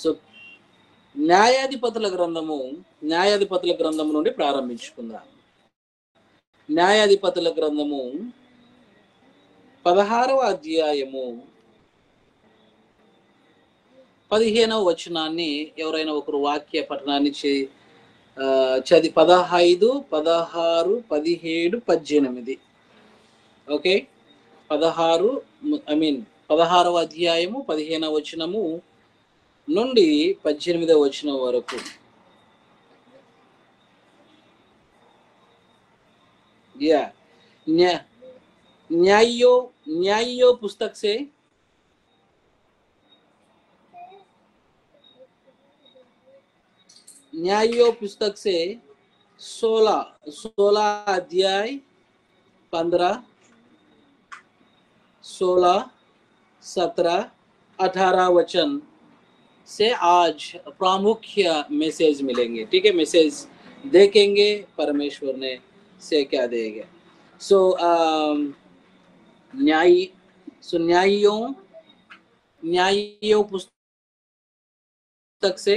So న్యాయాధిపతుల గ్రంథము నుండి ప్రారంభించుకుందాం. న్యాయాధిపతుల గ్రంథము 16వ అధ్యాయము 15వ వచనాన్ని ఎవరైనా ఒకరు వాక్య పఠనాన్ని చదివి 15, 16, 17, 18. ఓకే, 16వ అధ్యాయము 15వ వచనము నుండి 18వ వచనం వరకు. न्यायो पुस्तक से न्यायो पुस्तक से 16 अध्याय 15, 16, 17, 18 वचन से आज प्रामुख्य मैसेज मिलेंगे. ठीक है, मैसेज देखेंगे परमेश्वर ने से क्या देगा. सो न्यायियों पुस्तक से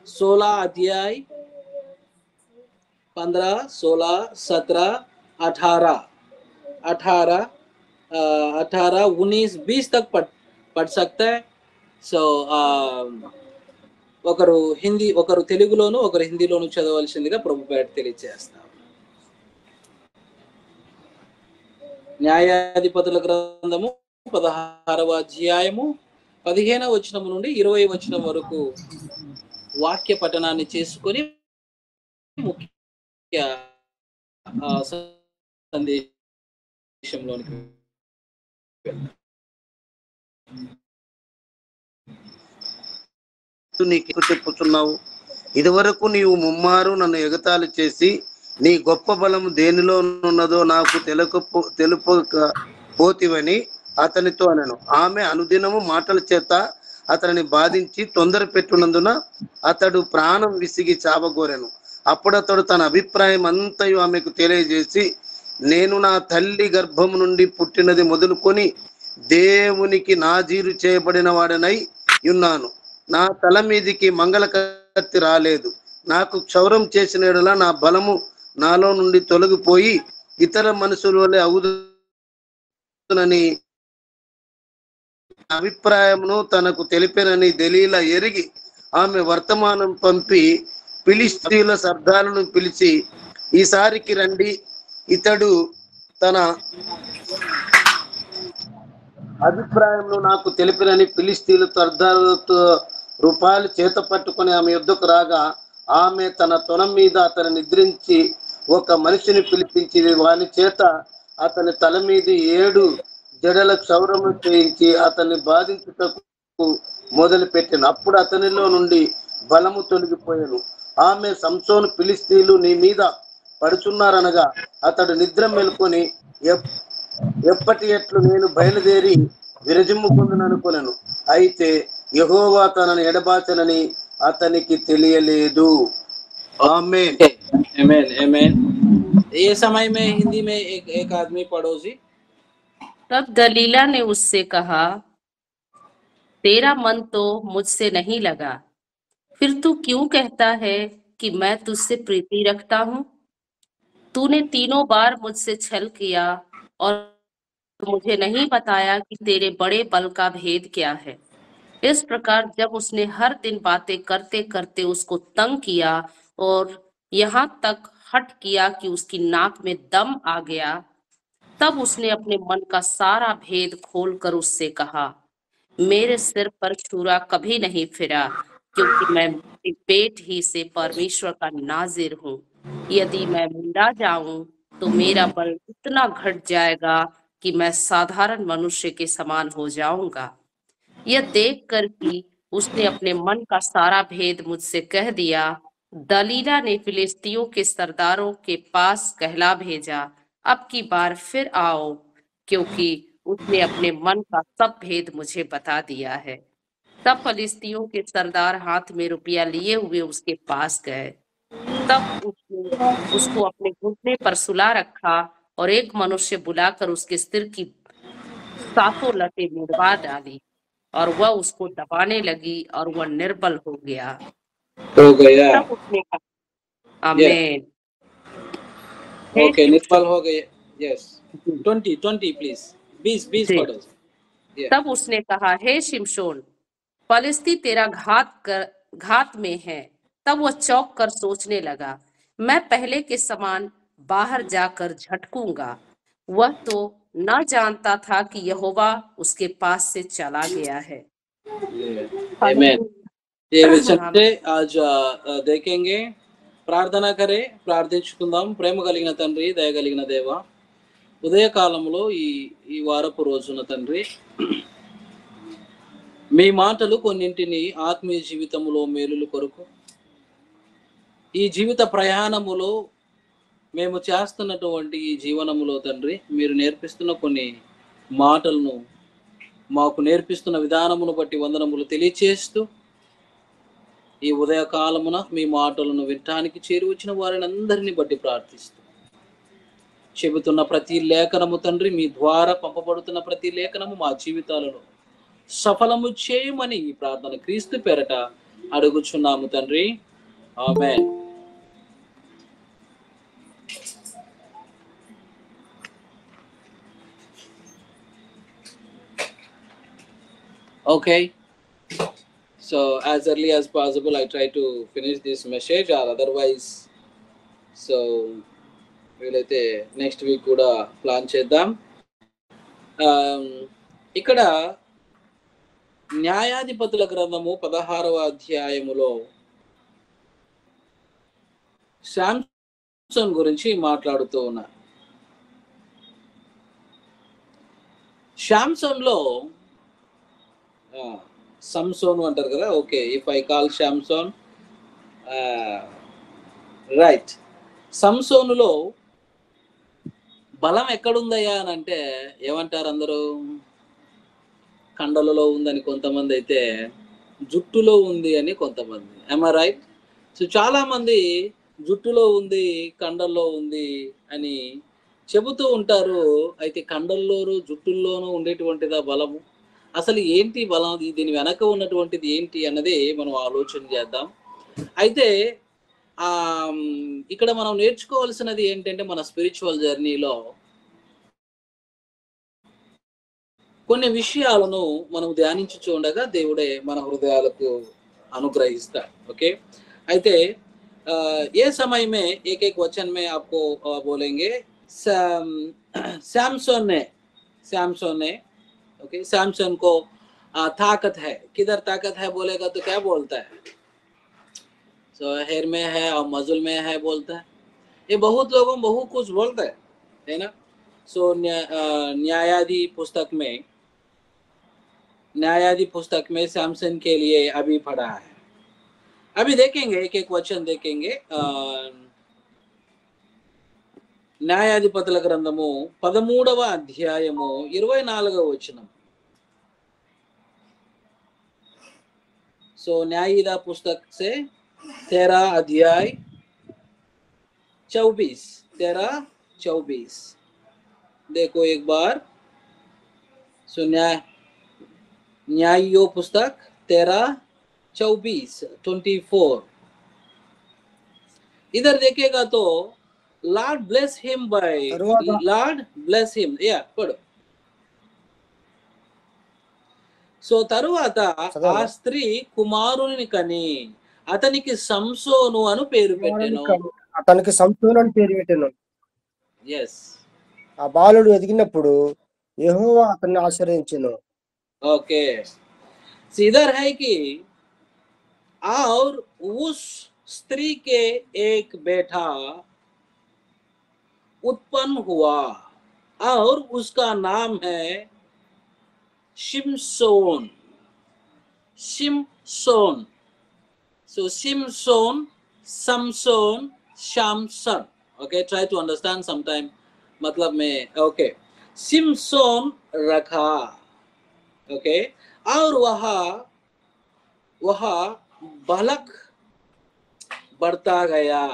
16 अध्याय 15, 16, 17, 18, 19, 20 तक पढ़ सकता है. సో ఒకరు హిందీ, ఒకరు తెలుగులోను, ఒకరు హిందీలోను చదవవలసిందిగా ప్రభుపేట తెలియజేస్తాం. న్యాయాధిపతుల గ్రంథము 16వ అధ్యాయము 15వ వచనం నుండి 20వ వచనం వరకు వాక్య పఠనాన్ని చేసుకొని ముఖ్య సందేశంలోనికి వెళ్దాం. నీకు చెప్పుచున్నావు, ఇదివరకు నీవు ముమ్మారు నన్ను ఎగతాళి చేసి నీ గొప్ప బలము దేనిలోనున్నదో నాకు తెలుపకపోతివని అతనితో అనెను. ఆమె అనుదినము మాటల చేత అతనిని బాధించి తొందర పెట్టునందున అతడు ప్రాణం విసిగి చావగోరెను. అప్పుడు అతడు తన అభిప్రాయం అంతయు ఆమెకు తెలియజేసి, నేను నా తల్లి గర్భము నుండి పుట్టినది మొదలుకొని దేవునికి నాజీరు చేయబడిన వాడనై ఉన్నాను. నా తల మీదికి మంగళ కత్తి రాలేదు. నాకు క్షౌరం చేసిన యెడల నా బలము నాలో నుండి తొలగిపోయి ఇతర మనుషుల వలె అవుదునని అభిప్రాయమును తనకు తెలిపినని దెలీలా ఎరిగి ఆమె వర్తమానం పంపి ఫిలిష్తీయుల సర్దారులను పిలిచి, ఈసారికి రండి, ఇతడు తన అభిప్రాయంలో నాకు తెలిపినని ఫిలిష్తీయుల సర్దారులతో రూపాయలు చేత పట్టుకుని ఆమె యుద్ధకు రాగా, ఆమె తన తొన మీద అతని నిద్రించి ఒక మనిషిని పిలిపించి వాని చేత అతని తల మీద 7 జడల క్షౌరము చేయించి అతన్ని బాధించుటకు మొదలు పెట్టాను. అప్పుడు అతనిలో నుండి బలము తొలగిపోయాను. ఆమె, సంసోను ఫిలిష్తీయులు నీ మీద పడుచున్నారనగా అతడు నిద్ర మేల్కొని ఎప్పటి ఎట్లు నేను బయలుదేరి విరజిమ్ము పొందుననుకొనెను. అయితే యెహోవా తనను ఎడబాచెనని అతనికి తెలియలేదు. आमीन आमीन आमीन. ये समय में हिंदी में एक आदमी पड़ोसी. तब दलीला ने उससे कहा, तेरा मन तो मुझसे नहीं लगा, फिर तू क्यों कहता है कि मैं तुझसे प्रीति रखता हूँ? तूने 3 बार मुझसे छल किया और मुझे नहीं बताया कि तेरे बड़े बल का भेद क्या है. इस प्रकार जब उसने हर दिन बातें करते करते उसको तंग किया और यहाँ तक हट किया कि उसकी नाक में दम आ गया, तब उसने अपने मन का सारा भेद खोलकर उससे कहा, मेरे सिर पर छुरा कभी नहीं फिरा, क्योंकि मैं पेट ही से परमेश्वर का नाजिर हूँ. यदि मैं मुंडा जाऊं तो मेरा बल इतना घट जाएगा कि मैं साधारण मनुष्य के समान हो जाऊंगा. यह देखकर कि उसने अपने मन का सारा भेद मुझसे कह दिया, दलीला ने फिलिस्तियों के सरदारों के पास कहला भेजा, अब की बार फिर आओ, क्योंकि उसने अपने मन का सब भेद मुझे बता दिया है. तब फिलिस्तियों के सरदार हाथ में रुपया लिए हुए उसके पास गए. तब उसने उसको अपने घुटने पर सुला रखा और एक मनुष्य बुलाकर उसके सिर की 7 लटें मुड़वा डाली. और वह उसको दबाने लगी और वह निर्बल हो गया। हो गया। तब उसने कहा, ये आमीन। हे ओके, निर्बल शिमशोन। हो गए। यस, 20 प्लीज, 20 जी। पढ़ो। ये तब उसने कहा, हे शिमशोन, फलिस्ती तेरा घात में है। तब वह चौंक कर सोचने लगा, मैं पहले के समान बाहर जाकर झटकूंगा। वह तो न जानता था कि यहोवा उसके पास से चला गया है। आमेन। ये वचन आमीन। से आज देखेंगे। ప్రార్థన కరే, ప్రార్థించుకుందాం. ప్రేమ కలిగిన తండ్రి, దయ కలిగిన దేవ, ఉదయకాలంలో ఈ వారపు రోజున తండ్రి, మీ మాటలు కొన్నింటిని ఆత్మీయ జీవితంలో మేలుల కొరకు, ఈ జీవిత ప్రయాణములో మేము చేస్తున్నటువంటి ఈ జీవనములో తండ్రి, మీరు నేర్పిస్తున్న కొన్ని మాటలను మాకు నేర్పిస్తున్న విధానమును బట్టి వందనములు తెలియచేస్తూ, ఈ ఉదయకాలమున మీ మాటలను వినటానికి చేరి వచ్చిన వారిని అందరినీ బట్టి ప్రార్థిస్తూ, చెబుతున్న ప్రతి లేఖనము తండ్రి, మీ ద్వారా పంపబడుతున్న ప్రతి లేఖనము మా జీవితాలలో సఫలము చేయమని ఈ ప్రార్థన క్రీస్తు పేరట అడుగుచున్నాము తండ్రి. ఆమేన్. Okay, so as early as possible I try to finish this message, or otherwise so వీలైతే నెక్స్ట్ వీక్ కూడా ప్లాన్ చేద్దాం. ఇక్కడ న్యాయాధిపతుల గ్రంథము 16వ అధ్యాయములో శాంసన్ గురించి మాట్లాడుతూ ఉన్నారు. శాంసన్లో సంసోన్ అంటారు కదా. Okay, if I call Samson, right. సంసోనులో బలం ఎక్కడుందయ్యా అని అంటే ఏమంటారు అందరూ? కండలలో ఉందని కొంతమంది, అయితే జుట్టులో ఉంది అని కొంతమంది. am I right? సో చాలా మంది జుట్టులో ఉంది, కండల్లో ఉంది అని చెబుతూ ఉంటారు. అయితే కండల్లోనూ జుట్టుల్లోనూ ఉండేటువంటిదా బలము? అసలు ఏంటి బలం? దీని వెనక ఉన్నటువంటిది ఏంటి అన్నది మనం ఆలోచన చేద్దాం. అయితే ఇక్కడ మనం నేర్చుకోవాల్సినది ఏంటంటే, మన స్పిరిచువల్ జర్నీలో కొన్ని విషయాలను మనం ధ్యానించి చూడగా దేవుడే మన హృదయాలకు అనుగ్రహిస్తాడు. ఓకే, అయితే ఏ సమయమే एक एक वचन में आपको बोलेंगे. सैमसन ने ओके, सैमसन को ताकत है. किधर ताकत है बोलेगा तो क्या बोलता है? सो हेयर में है और मजुल में है बोलता है. ये बहुत लोगों बहुत कुछ बोलते हैं, है ना. सो न्यायाधि पुस्तक में सैमसन के लिए अभी पढ़ा है. अभी देखेंगे, एक एक वचन देखेंगे. న్యాయాధిపతుల గ్రంథము 13వ అధ్యాయము 24వ వచనం. సో न्यायिदा पुस्तक से 13 अध्याय 24 देखो एक बार. सो न्यायो पुस्तक 13:24 इधर देखेगा तो Lord bless him by Lord bless him. Yeah, పడు. సో తరువాత ఆ స్త్రీ కుమారుని కని అతనికి సంసోను అను పేరు పెట్టెను. అతనికి సంసోను అని పేరు పెట్టెను. yes. ఆ బాలుడు ఎదిగినప్పుడు యెహోవా అతన్ని ఆశీర్వదించెను. ఓకే, इधर है कि और उस स्त्री के एक बेटा उत्पन्न हुआ और उसका नाम है शिमशोन. So Shimson, Samson, Shamson. Okay, try to understand sometime. मतलब में okay, शिमशोन रखा. Okay, और वह बलक बढ़ता गया.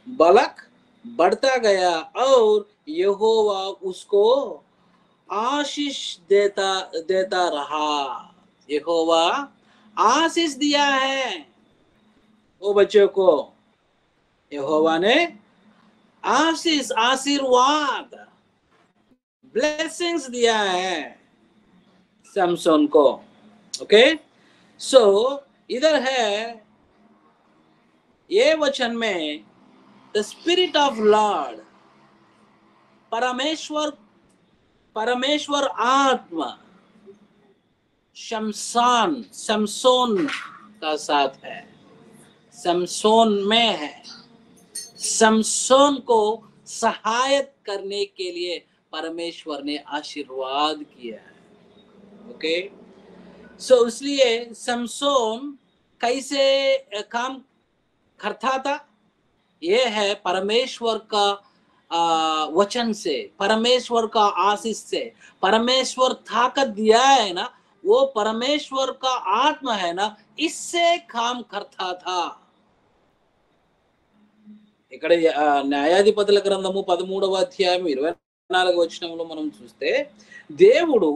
बलक बढ़ता गया और यहोवा उसको आशीष देता देता रहा। यहोवा आशीष दिया है वो बच्चों को, यहोवा ने आशीष, आशीर्वाद, ब्लेसिंग्स दिया है समसोन को। ओके, सो इधर है ये वचन में द स्पिरिट ऑफ लॉर्ड, परमेश्वर, परमेश्वर आत्मा शमशान, समसोन का साथ है, समसोन में है। समसोन को सहायता करने के लिए परमेश्वर ने आशीर्वाद किया है। ओके, सो इसलिए समसोन कैसे काम करता था, ये है परमेश्वर का वचन से, परमेश्वर का आशीष से। परमेश्वर ताकत दिया है ना, वो परमेश्वर का आत्मा है ना, इससे काम करता था। ఇక్కడ న్యాయాధిపతుల గ్రంథము 13వ అధ్యాయం 24వ వచనంలో మనం చూస్తే, దేవుడు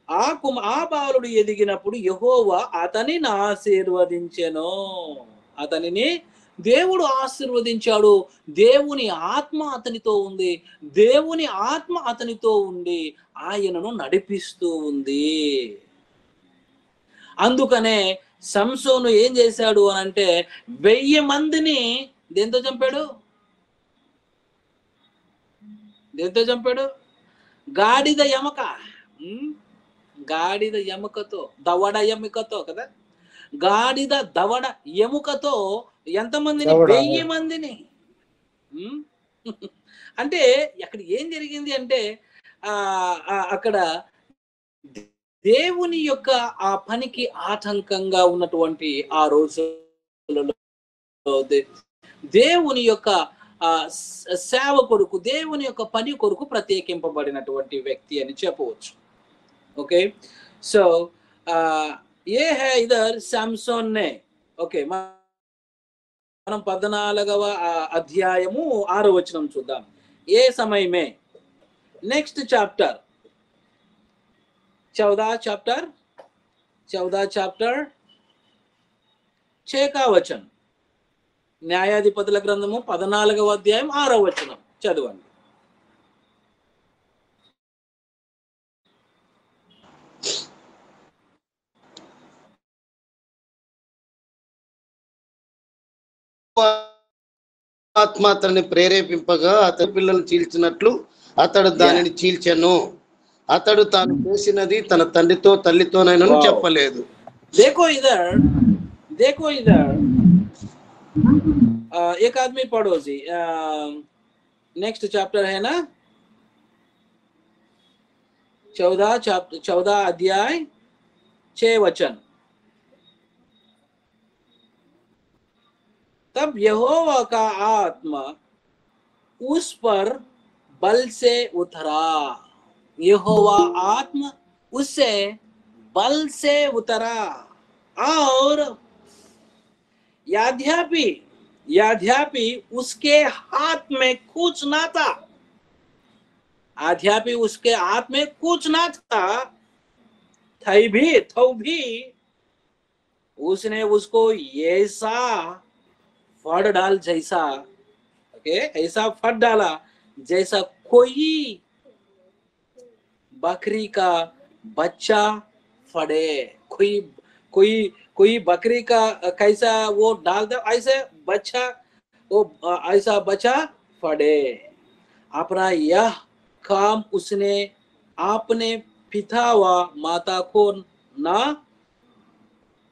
ఆ బాలుడు ఎదిగినప్పుడు యెహోవా అతనిని ఆశీర్వదించెను, అతనిని దేవుడు ఆశీర్వదించాడు. దేవుని ఆత్మ అతనితో ఉంది, దేవుని ఆత్మ అతనితో ఉండి ఆయనను నడిపిస్తూ ఉంది. అందుకనే సంసోను ఏం చేశాడు అని అంటే 1000 మందిని దేంతో చంపాడు? దేంతో చంపాడు? గాడిద ఎముక, గాడిద ఎముకతో, దవడ ఎముకతో కదా, గాడిద దవడ ఎముకతో ఎంతమందిని? 1000 మందిని. అంటే అక్కడ ఏం జరిగింది అంటే అక్కడ దేవుని యొక్క ఆ పనికి ఆటంకంగా ఉన్నటువంటి ఆ రోజులలో దేవుని యొక్క సేవ కొరకు, దేవుని యొక్క పని కొరకు ప్రత్యేకింపబడినటువంటి వ్యక్తి అని చెప్పవచ్చు. ఓకే, సో ये है इधर समसोन ने. ఓకే, మనం 14వ అధ్యాయము 6వ వచనం చూద్దాం. ఏ సమయమే, నెక్స్ట్ చాప్టర్ 14 చాప్టర్ 6 का वचन. న్యాయాధిపతుల గ్రంథము 14వ అధ్యాయం 6వ వచనం చదవండి. ఆత్మ అతన్ని ప్రేరేపింపగా అతని పిల్లలు చీల్చినట్లు అతడు దానిని చీల్చెను. అతడు తాను చేసినది తన తండ్రితో తల్లితోనైనా చెప్పలేదు. देखो इधर एक आदमी पढ़ो जी, नेक्स्ट चैप्टर है ना, 14 अध्याय 6 वचन. तब यहोवा का आत्मा उस पर बल से उतरा, यहोवा आत्मा उससे बल से उतरा और यद्यपि उसके हाथ में कुछ ना था, यद्यपि उसके हाथ में कुछ ना था, तो भी उसने उसको ऐसा फट डाल जैसा, ओके, ऐसा फट डाला जैसा कोई बकरी का बच्चा फड़े, कोई बकरी का कैसा वो डाल दे, ऐसे बच्चा, वो ऐसा बच्चा फड़े। अपना यह काम उसने अपने पिता व माता को ना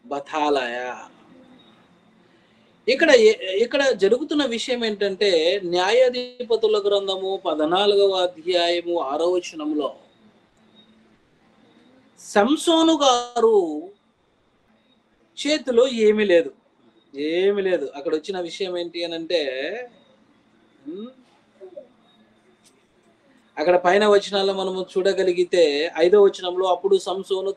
బతాలయా. ఇక్కడ జరుగుతున్న విషయం ఏంటంటే, న్యాయాధిపతుల గ్రంథము 14వ అధ్యాయము 6వ వచనంలో సంసోను గారు చేతిలో ఏమీ లేదు. అక్కడ వచ్చిన విషయం ఏంటి అని అంటే, అక్కడ పైన వచనాల్లో మనము చూడగలిగితే 5వ వచనంలో, అప్పుడు సంసోను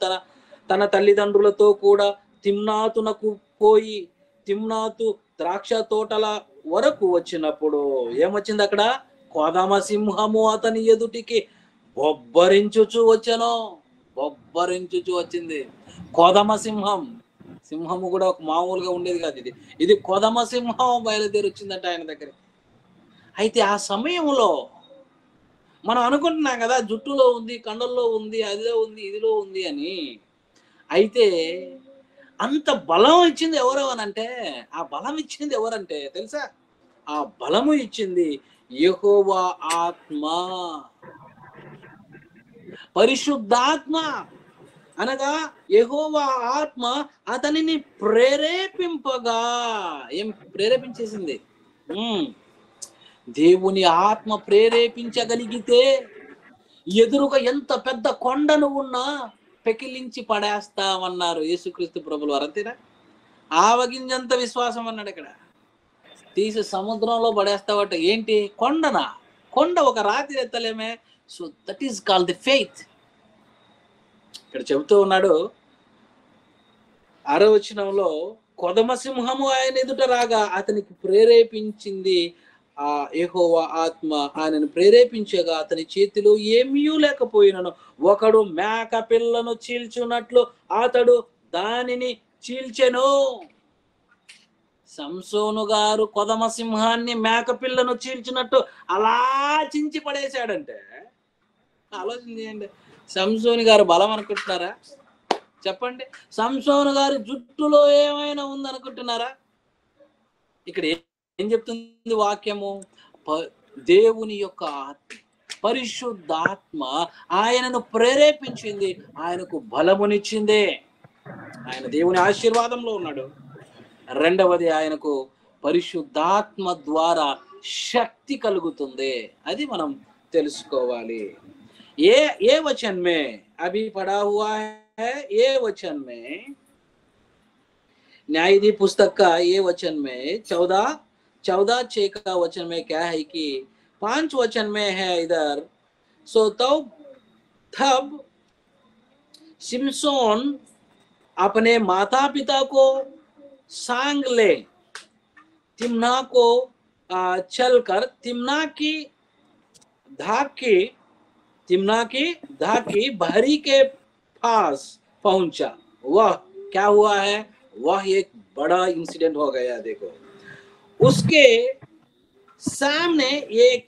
తన తల్లిదండ్రులతో కూడా తిమ్నాతునకు పోయి తిమ్నాతు ద్రాక్ష తోటల వరకు వచ్చినప్పుడు ఏమొచ్చింది అక్కడ? కోదామ సింహము అతని ఎదుటికి బొబ్బరించుచు వచ్చెను. బొబ్బరించుచు వచ్చింది. కొదమ సింహం. సింహము కూడా ఒక మామూలుగా ఉండేది కాదు. ఇది కొదమ సింహం బయలుదేరి వచ్చిందంట ఆయన దగ్గర. అయితే ఆ సమయంలో మనం అనుకుంటున్నాం కదా, జుట్టులో ఉంది, కండల్లో ఉంది, అదిలో ఉంది, ఇదిలో ఉంది అని. అయితే అంత బలం ఇచ్చింది ఎవరు అనంటే, ఆ బలం ఇచ్చింది ఎవరంటే తెలుసా? ఆ బలము ఇచ్చింది యెహోవా ఆత్మ, పరిశుద్ధాత్మ. అనగా యెహోవా ఆత్మ అతనిని ప్రేరేపింపగా. ఏం ప్రేరేపించేసింది? దేవుని ఆత్మ ప్రేరేపించగలిగితే ఎదురుగా ఎంత పెద్ద కొండను ఉన్నా పెకిలించి పడేస్తామన్నారు యేసుక్రీస్తు ప్రభులు వారు. అంతేనా? ఆవగింజంత విశ్వాసం అన్నాడు ఇక్కడ. తీసి సముద్రంలో పడేస్తావట. ఏంటి? కొండనా? కొండ ఒక రాత్రి ఎత్తలేమే. So that is called the faith. ఇక్కడ చెబుతూ ఉన్నాడు 6వ వచనంలో, కొదమ సింహము ఆయన ఎదుట రాగా అతనికి ప్రేరేపించింది ఆ యెహోవా ఆత్మ. ఆయనను ప్రేరేపించగా అతని చేతిలో ఏమీ లేకపోయినను ఒకడు మేక పిల్లను చీల్చున్నట్లు అతడు దానిని చీల్చెను. సంసోను గారు కొదమ సింహాన్ని మేక పిల్లను చీల్చినట్టు అలా చించి పడేశాడంటే ఆలోచన చేయండి. సంసోను గారు బలం అనుకుంటున్నారా? చెప్పండి. సంసోను గారి జుట్టులో ఏమైనా ఉందనుకుంటున్నారా? ఇక్కడ ఏం చెప్తుంది వాక్యము? దేవుని యొక్క ఆత్మ, పరిశుద్ధాత్మ ఆయనను ప్రేరేపించింది, ఆయనకు బలమునిచ్చింది. ఆయన దేవుని ఆశీర్వాదంలో ఉన్నాడు. రెండవది, ఆయనకు పరిశుద్ధాత్మ ద్వారా శక్తి కలుగుతుంది. అది మనం తెలుసుకోవాలి. ఏ वचन में अभी पढ़ा हुआ है, ये वचन में न्यायाधीश पुस्तक का ये वचन में 14:6 का वचन में क्या है कि 5 वचन में है इधर। सो तब सिमसोन अपने माता पिता को सांग ले, तिम्ना को चलकर तिम्ना की धाकी बहरी के पास पहुंचा। वह क्या हुआ है? वह एक बड़ा इंसिडेंट हो गया। देखो, उसके सामने एक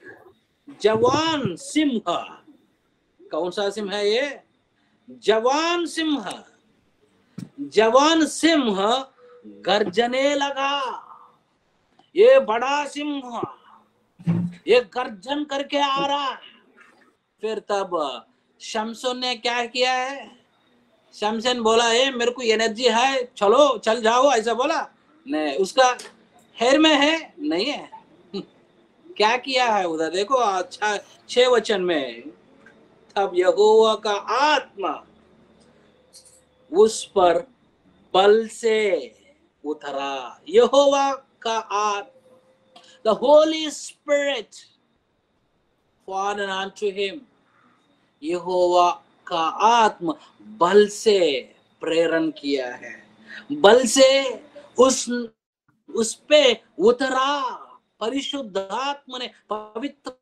जवान सिंह, कौन सा सिंह है ये? जवान सिंह गर्जने लगा। ये बड़ा सिंह ये गर्जन करके आ रहा। फिर तब शमसोन ने क्या किया है? शमसन बोला, मेरे को एनर्जी है, चलो चल जाओ, ऐसा बोला? नहीं, उसका हेर में है नहीं है। क्या किया है उधर? देखो अच्छा 6 वचन में, तब यहोवा का आत्मा उस पर बल से उतरा। यहोवा का आत्मा, the Holy Spirit fallen onto him. यहोवा का आत्मा बल से प्रेरण किया है, बल से उस पे उतरा। परिशुद्ध आत्मा ने, पवित्र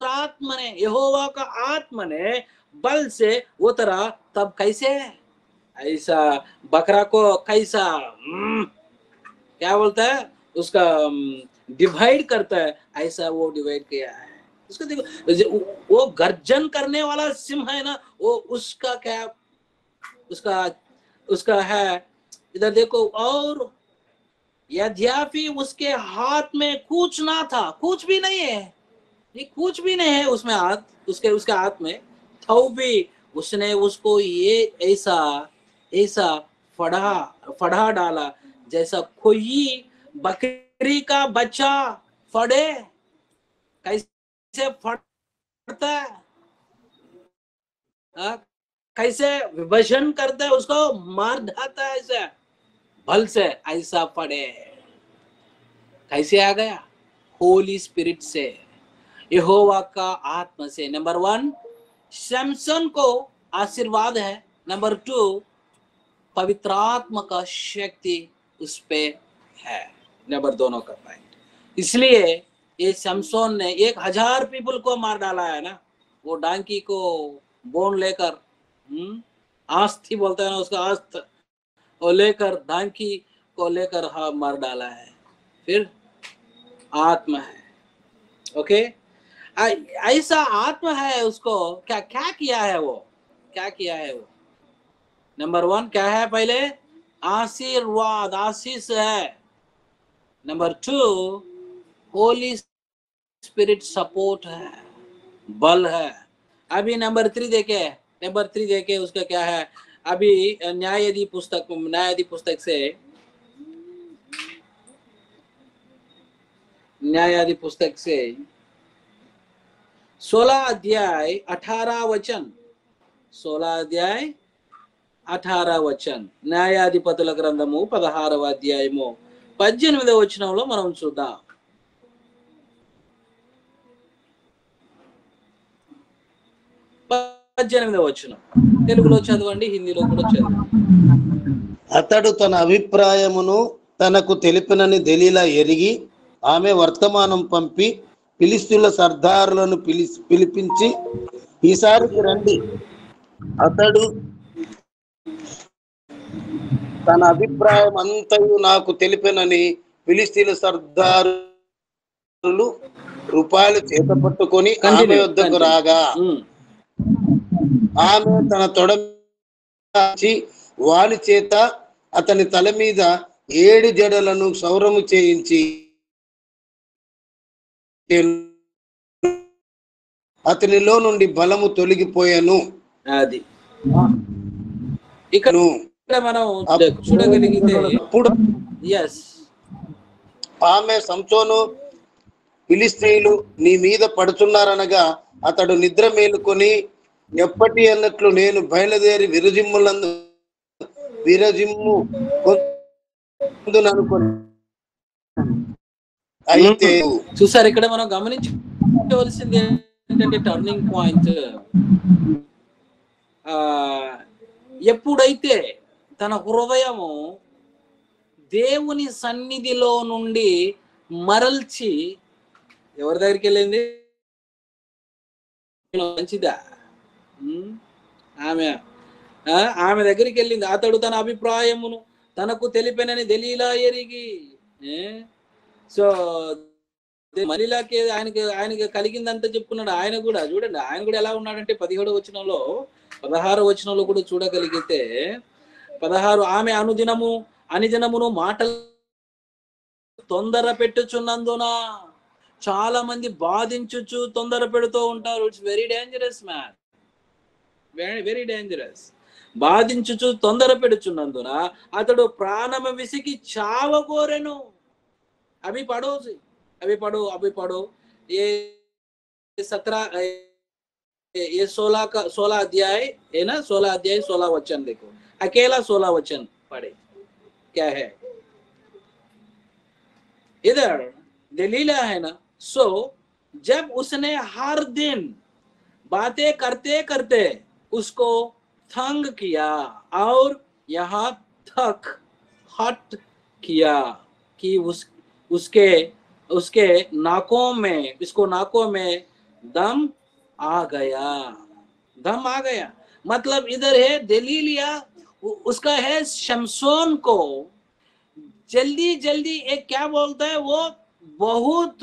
आत्मा ने, यहोवा का आत्मा ने बल से उतरा। तब कैसे? ऐसा बकरा को कैसा क्या बोलता है, उसका डिवाइड करता है, ऐसा वो डिवाइड किया है। उसको देखो, वो गर्जन करने वाला सिंह है ना, वो उसका क्या, उसका है इधर देखो। और यद्यपि उसके हाथ में कुछ ना था, कुछ भी नहीं है, ये कुछ भी नहीं है उसमें हाथ, उसके हाथ में, तो भी उसने उसको ये ऐसा फड़ा डाला जैसा कोई बकरी का बच्चा फड़े। कैसे फड़ता है, कैसे विभाजन करता है, उसको मार डालता है ऐसे बल से, ऐसा फड़े। कैसे आ गया? होली स्पिरिट से, यहोवा का आत्मा से। नंबर 1 शमसन को आशीर्वाद है, नंबर 2 पवित्र आत्मा का शक्ति उस पे है। नंबर दोनों का पॉइंट। इसलिए ये शमसोन ने 1000 पीपल को मार डाला है ना, वो डांकी को बोन लेकर, आस्थी बोलता है ना उसका, आस्थ और लेकर डांकी को लेकर हाँ मार डाला है। फिर आत्मा है, ओके। ऐसा आत्मा है, उसको क्या क्या किया है, वो क्या किया है वो। नंबर 1 क्या है, पहले आशीर्वाद, आशीष है। नंबर 2 होली स्पिरिट सपोर्ट है, बल है। अभी नंबर 3 देखे उसका क्या है। अभी न्यायाधि पुस्तक से, न्यायाधि पुस्तक से 16 अध्याय 18 वचन, 16 అధ్యాయ 18 వచనం, న్యాయాధిపతుల గ్రంథము 16వ అధ్యాయము 18వ వచనంలో మనం చూద్దాం. తెలుగులో చదవండి, హిందీలో కూడా చదవండి. అతడు తన అభిప్రాయమును తనకు తెలిపినని దెలీలా ఎరిగి ఆమె వర్తమానం పంపి ఫిలిష్తీయుల సర్దారులను పిలిపించి, ఈసారికి రండి, అతడు తన అభిప్రాయం అంతయు నాకు తెలిపినని ఫిలిష్తీయుల సర్దారులు రూపాయలు చేత పట్టుకొని ఆమె వద్దకు రాగా, ఆమె తన తొడ వాని చేత అతని తల మీద 7 జడలను క్షౌరము చేయించి అతనిలో నుండి బలము తొలగిపోయాను. అది ఇక్కడ మనం చూడగలిగితే, ఆమె సంసోను, ఫిలిష్తీయులు నీ మీద పడుతున్నారనగా అతడు నిద్ర మేలుకొని, ఎప్పటి అన్నట్లు నేను బయలుదేరి విరజిమ్ము అనుకుని. అయితే చూసారు, ఇక్కడ మనం గమనించవలసింది ఏంటంటే టర్నింగ్ పాయింట్, ఎప్పుడైతే తన హృదయము దేవుని సన్నిధిలో నుండి మరల్చి ఎవరి దగ్గరికి వెళ్ళింది, మంచిదా, ఆమె దగ్గరికి వెళ్ళింది. అతడు తన అభిప్రాయమును తనకు తెలిపినని దెలీలా ఎరిగి, సో మలీలాకి ఆయనకి కలిగిందంతా చెప్పుకున్నాడు. ఆయన కూడా చూడండి, ఆయన కూడా ఎలా ఉన్నాడంటే 17వ వచనంలో 16వ వచనంలో కూడా చూడగలిగితే 16, ఆమె అనుదినమును మాటలు తొందర పెట్టుచున్నందున, చాలా మంది బాధించుచు తొందర పెడుతూ ఉంటారు. It's very dangerous man, very dangerous. బాధించుచు తొందర పెడుచున్నందున అతడు ప్రాణము విసికి చావగోరెను. अभी पढ़ो ये 16 अध्याय है ना, 16 अध्याय 16 वचन देखो, अकेला 16 वचन पढ़े, क्या है इधर दलीला है ना। सो जब उसने हर दिन बातें करते करते उसको तंग किया और यहाँ तक हट किया कि उसके नाकों में दम आ गया। मतलब इधर है दलीलिया, उसका है शमशोन को जल्दी एक क्या बोलता है वो, बहुत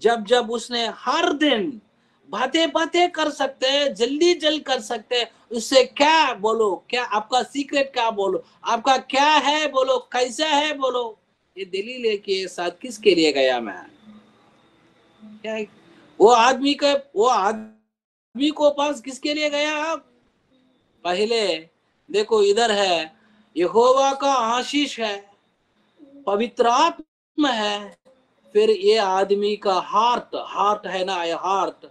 जब उसने हर दिन बातें कर सकते हैं, जल्दी कर सकते हैं, उससे क्या बोलो, क्या आपका सीक्रेट क्या बोलो, आपका क्या है बोलो, कैसा है बोलो। ये दलील के साथ किसके लिए गया मैं, क्या वो आदमी को पास किसके लिए गया आप। पहले देखो इधर है यहोवा का आशीष है, पवित्र आत्मा है, फिर ये आदमी का हार्ट है ना, ये हार्ट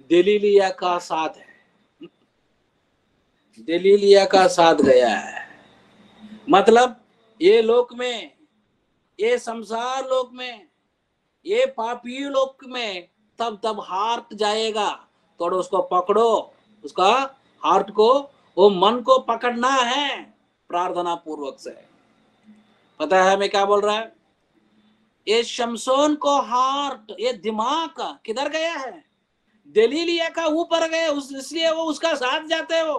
दलीलिया का साथ है, दलीलिया का साथ गया है। मतलब ये लोक में, ये संसार लोक में, ये पापी लोक में तब हार्ट जाएगा, तो उसको पकड़ो, उसका हार्ट को, वो मन को पकड़ना है प्रार्थना पूर्वक से। पता है मैं क्या बोल रहा है, ये शमशोन को हार्ट, ये दिमाग किधर गया है, दलीलिया का ऊपर गए, इसलिए वो उसका साथ जाते, वो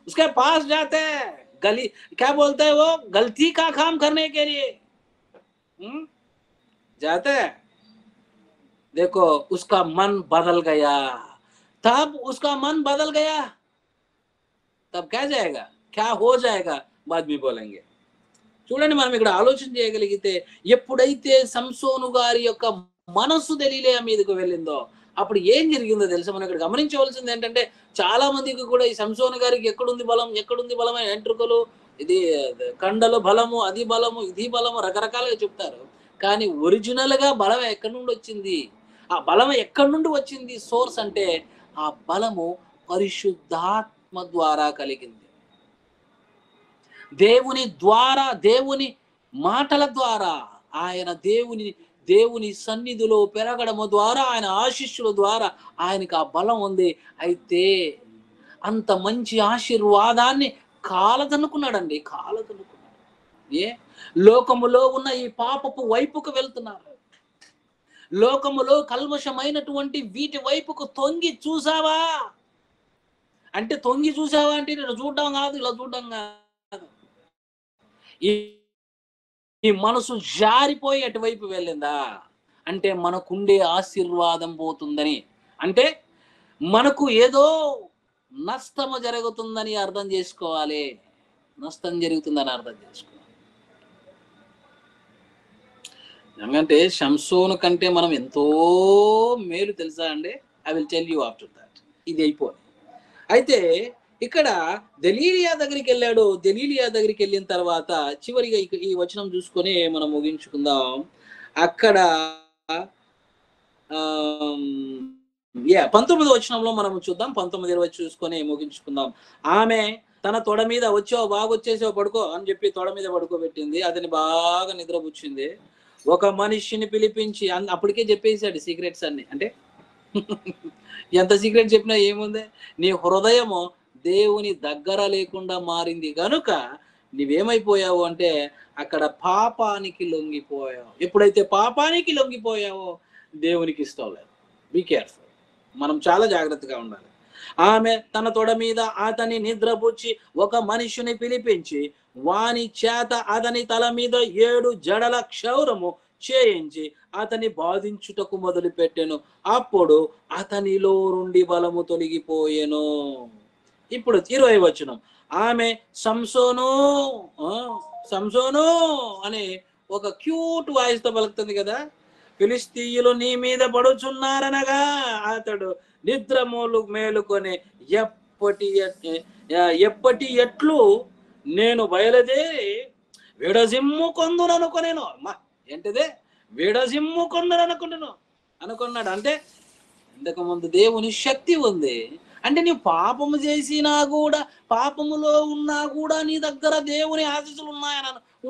उसके पास जाते हैं, गली क्या बोलते हैं वो, गलती का काम करने के लिए जाते हैं। देखो उसका मन बदल गया, तब उसका मन बदल गया, तब क्या जाएगा, क्या हो जाएगा बाद में बोलेंगे। చూడండి, మనం ఇక్కడ ఆలోచన చేయగలిగితే ఎప్పుడైతే సంసోను గారి యొక్క మనస్సు దెలీలియా మీదకు వెళ్ళిందో అప్పుడు ఏం జరిగిందో తెలుసా. మనం ఇక్కడ గమనించవలసింది ఏంటంటే, చాలా మందికి కూడా ఈ సంసోను గారికి ఎక్కడుంది బలం, ఎక్కడుంది బలం, ఎంట్రుకలు, ఇది కండలు బలము, అది బలము, ఇది బలము, రకరకాలుగా చెప్తారు. కానీ ఒరిజినల్ గా బలం ఎక్కడి నుండి వచ్చింది, ఆ బలం ఎక్కడి నుండి వచ్చింది సోర్స్ అంటే, ఆ బలము పరిశుద్ధాత్మ ద్వారా కలిగింది. దేవుని ద్వారా, దేవుని మాటల ద్వారా, ఆయన దేవుని సన్నిధిలో పెరగడము ద్వారా, ఆయన ఆశీస్సుల ద్వారా ఆయనకు ఆ బలం ఉంది. అయితే అంత మంచి ఆశీర్వాదాన్ని కాలదనుకున్నాడండి, కాలదనుకున్నాడు. లోకములో ఉన్న ఈ పాపపు వైపుకు వెళ్తున్నారు, లోకములో కల్మషమైనటువంటి వీటి వైపుకు తొంగి చూసావా అంటే, తొంగి చూసావా అంటే నేను చూడడం కాదు, ఇలా చూడడం కాదు, ఈ మనసు జారిపోయి అటువైపు వెళ్ళిందా అంటే మనకుండే ఆశీర్వాదం పోతుందని, అంటే మనకు ఏదో నష్టము జరుగుతుందని అర్థం చేసుకోవాలి, నష్టం జరుగుతుందని అర్థం చేసుకోవాలి. ఎందుకంటే సంసోను కంటే మనం ఎంతో మేలు తెలుసా అండి. I will tell you after that. ఇది అయిపోయి అయితే ఇక్కడ దెలీలియా దగ్గరికి వెళ్ళాడు. దెలీలియా దగ్గరికి వెళ్ళిన తర్వాత చివరిగా ఈ వచనం చూసుకొని మనం ముగించుకుందాం. అక్కడ 19వ వచనంలో మనం చూద్దాం. 19 చూసుకొని ముగించుకుందాం. ఆమె తన తొడ మీద వచ్చావు, బాగా వచ్చేసావు, పడుకో అని చెప్పి తొడ మీద పడుకోబెట్టింది. అతని బాగా నిద్రపుచ్చింది. ఒక మనిషిని పిలిపించి, అప్పటికే చెప్పేశాడు సీక్రెట్స్ అన్ని. అంటే ఎంత సీక్రెట్ చెప్పినా ఏముంది, నీ హృదయము దేవుని దగ్గర లేకుండా మారింది కనుక నీవేమైపోయావు అంటే అక్కడ పాపానికి లొంగిపోయావు. ఎప్పుడైతే పాపానికి లొంగిపోయావో దేవునికి ఇష్టం లేదు. బీ కేర్ఫుల్, మనం చాలా జాగ్రత్తగా ఉండాలి. ఆమె తన తొడ మీద అతని నిద్రపుచ్చి ఒక మనిషిని పిలిపించి వాని చేత అతని తల మీద 7 జడల క్షౌరము చేయించి అతని బాధించుటకు మొదలు పెట్టెను. అప్పుడు అతనిలో నుండి బలము తొలగిపోయెను. ఇప్పుడు 20వ వచనం, ఆమె సంసోను సంసోను అని ఒక క్యూట్ వాయిస్ తో పలుకుతుంది కదా. ఫిలిస్తీయులు నీ మీద పడుచున్నారనగా అతడు నిద్ర మేలుకొని ఎప్పటి ఎట్లు నేను బయలుదేరి విడజిమ్ము కొందుననుకొనేను. అమ్మా ఏంటిదే, విడజిమ్ము అనుకున్నాడు. అంటే ఇంతకు ముందు దేవుని శక్తి ఉంది అంటే, నీ పాపము చేసినా కూడా, పాపములో ఉన్నా కూడా నీ దగ్గర దేవుని ఆశీస్సులు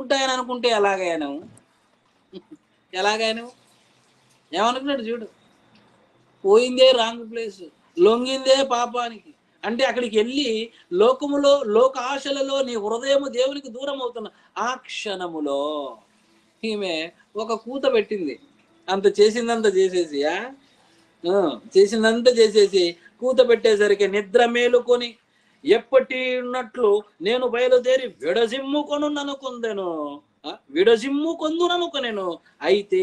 ఉంటాయని అనుకుంటే ఎలాగైనా ఏమనుకున్నాడు చూడు. పోయిందే రాంగ్ ప్లేస్, లొంగిందే పాపానికి. అంటే అక్కడికి వెళ్ళి లోకములో, లోక ఆశలలో నీ హృదయము దేవునికి దూరం అవుతున్న ఆ క్షణములో ఈమె ఒక కూత పెట్టింది. అంత చేసిందంతా చేసేసి కూత పెట్టేసరికి నిద్ర మేలుకొని ఎప్పటి ఉన్నట్లు నేను బయలుదేరి విడజిమ్ముకొందుననుకొనెను. అయితే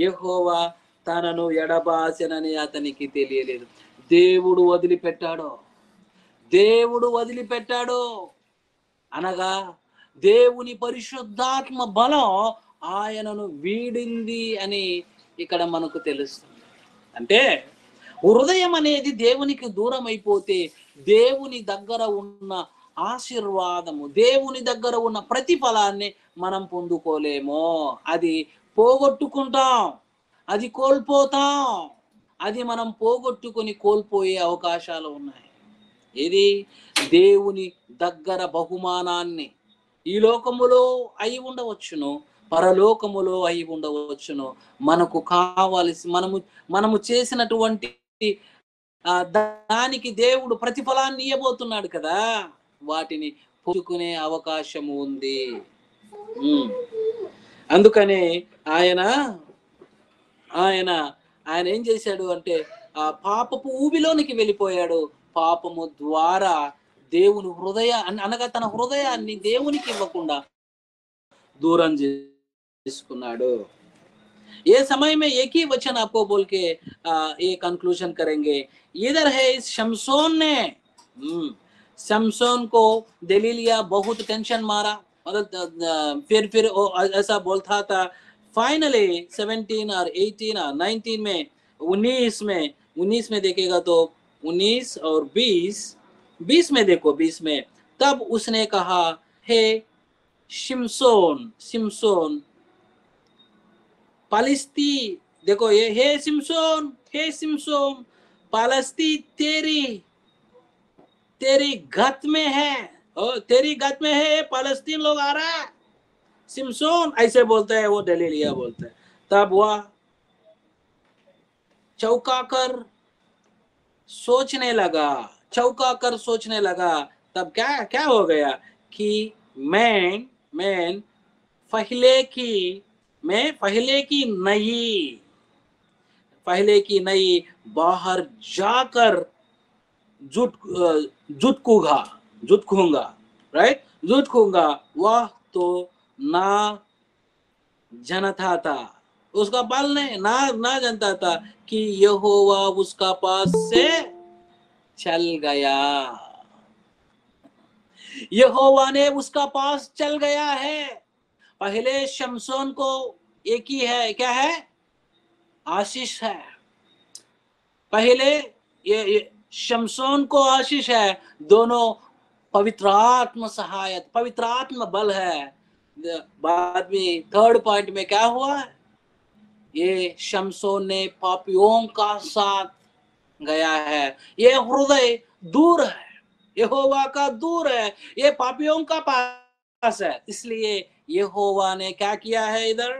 యెహోవా తనను ఎడబాసెనని అతనికి తెలియలేదు. దేవుడు వదిలిపెట్టాడు అనగా దేవుని పరిశుద్ధాత్మ బలం ఆయనను వీడింది అని ఇక్కడ మనకు తెలుస్తుంది. అంటే హృదయం అనేది దేవునికి దూరం అయిపోతే దేవుని దగ్గర ఉన్న ఆశీర్వాదము, దేవుని దగ్గర ఉన్న ప్రతిఫలాన్ని మనం పొందుకోలేము. అది పోగొట్టుకుంటాం, అది కోల్పోతాం. అది మనం పోగొట్టుకొని కోల్పోయే అవకాశాలు ఉన్నాయి. ఇది దేవుని దగ్గర బహుమానాన్ని ఈ లోకములో అయి ఉండవచ్చును, పరలోకములో అయి ఉండవచ్చును. మనకు కావాల్సి మనము చేసినటువంటి దానికి దేవుడు ప్రతిఫలాన్ని ఇవ్వబోతున్నాడు కదా, వాటిని పొందుకునే అవకాశము ఉంది. అందుకనే ఆయన ఏం చేశాడు అంటే ఆ పాపపు ఊబిలోనికి వెళ్ళిపోయాడు. పాపము ద్వారా దేవుని అనగా తన హృదయాన్ని దేవునికి ఇవ్వకుండా दूरन जिसकुनाडो। ये समय में एक ही वचन आपको बोल के ये कंक्लूजन करेंगे। इधर है इस शमसोन ने शमसोन को दलीलिया बहुत टेंशन मारा, मतलब फिर ऐसा बोलता था। फाइनली 17 और 18 और 19 में 19 में देखेगा तो 19 और 20 में देखो 20 में तब उसने कहा, हे शिमशोन पालिस्ती, देखो ये हे शिमशोन पालस्ती तेरी गत में है, तेरी गत में है, पालस्तीन लोग आ रहा है। शिमशोन ऐसे बोलते हैं, वो दलीलिया बोलते हैं। तब वह चौंका कर सोचने लगा। तब क्या हो गया कि मैं पहले की नई बाहर जाकर जुटकूंगा, राइट, जुटकूंगा। वह तो ना जानता था, उसका बाल ने ना जानता था कि यहोवा उसका पास से चल गया। यहोवा ने उसका पास चल गया है। पहले शमसोन को एक ही है, क्या है, आशीष है। पहले ये शमसोन को आशीष है, दोनों पवित्र आत्मा सहायत, पवित्र आत्मा बल है। बाद में थर्ड पॉइंट में क्या हुआ, ये शमसोन ने पापियों का साथ गया है। ये हृदय दूर है, यहोवा का दूर है, ये पापियों का पास है। इसलिए यहोवा ने क्या किया है, इधर